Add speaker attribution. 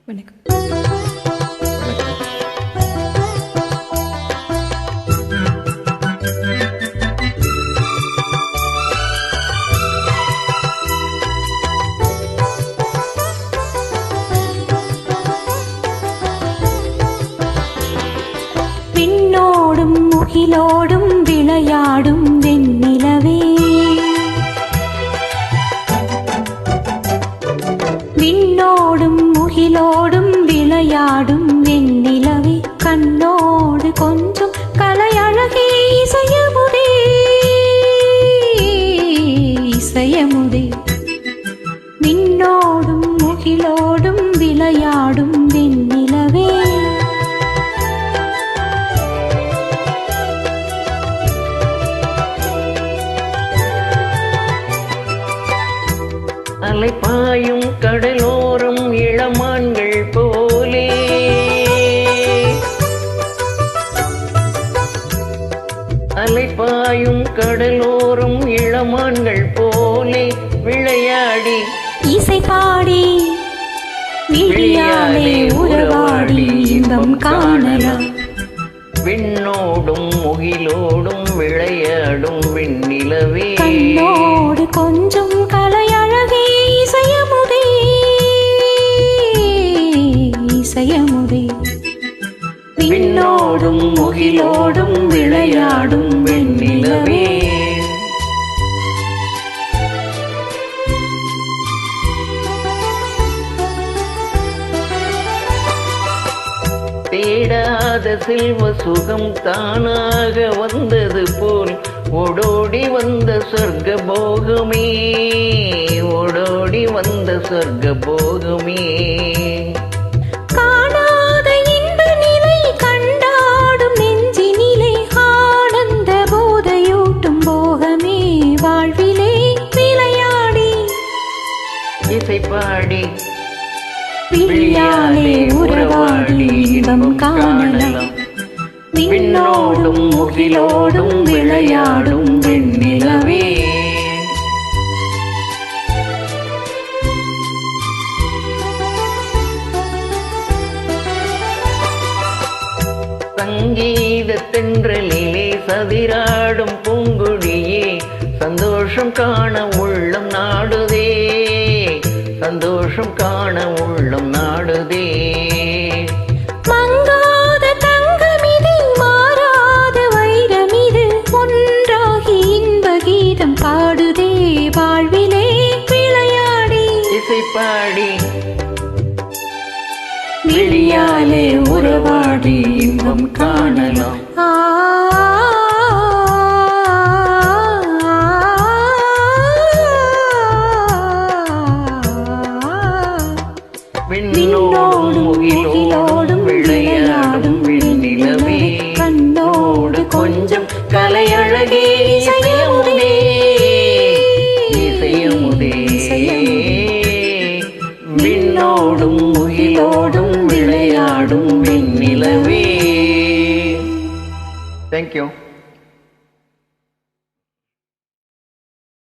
Speaker 1: வணக்கம்.
Speaker 2: விண்ணோடும் முகிலோடும் விளையாடும் வெண்ணிலவே, விண்ணோடும் முகிலோடும் விளையாடும் வெண்ணிலவே, கண்ணோடு கொஞ்சம் கலையழகே இசையமுதே, இசையமுதே. விண்ணோடும் முகிலோடும் விளையாடும் வெண்ணிலவே,
Speaker 3: அலைப்பாயும் கடலோரம் இளமான்கள் போலே, அலைப்பாயும் கடலோரம் இளமான்கள் போலே விளையாடி
Speaker 2: இசை பாடி விழியாலே உறவாடி இன்பம் காணலாம்.
Speaker 3: விண்ணோடும் முகிலோடும் விளையாடும் வெண்ணிலவே,
Speaker 2: கண்ணோடு கொஞ்சம் கலையழகே இசையமுதே, இசையமுதே.
Speaker 3: விண்ணோடும் முகிலோடும் விளையாடும் வெண்ணிலவே. தேடாத செல்வ சுகம் தானாக வந்தது போல் ஓடோடி வந்த சொர்க்க போகமே, ஓடோடி வந்த சொர்க்க போகமே.
Speaker 2: காணாத இன்ப நிலை கண்டாடும் நெஞ்சினிலே ஆனந்த போதையூட்டும் போகமே, வாழ்விலே விளையாடி
Speaker 3: இசை பாடி
Speaker 2: விழியாலே உறவாடி இன்பம் காணலாம். விண்ணோடும் முகிலோடும் விளையாடும் வெண்ணிலவே,
Speaker 3: சங்கீத தென்றலிலே சதிராடும் பூங்குழியே, சந்தோஷம் காண உள்ளம் நாடுதே, சந்தோஷம் காண உள்ளம் நாடுதே.
Speaker 2: மங்காத தங்கமிது மாறாத வைரமிது, ஒன்றாகி இன்ப கீதம் பாடுதே, வாழ்விலே விளையாடி
Speaker 3: இசை பாடி
Speaker 2: விழியாலே உறவாடி இன்பம் காணலாம்.
Speaker 3: விண்ணோடும் முகிலோடும் விளையாடும் வெண்ணிலவே,
Speaker 2: கண்ணோடு
Speaker 3: கொஞ்சம் கலையழகே இசையமுதே, இசையமுதே. விண்ணோடும் முகிலோடும் விளையாடும் வெண்ணிலவே. Thank you.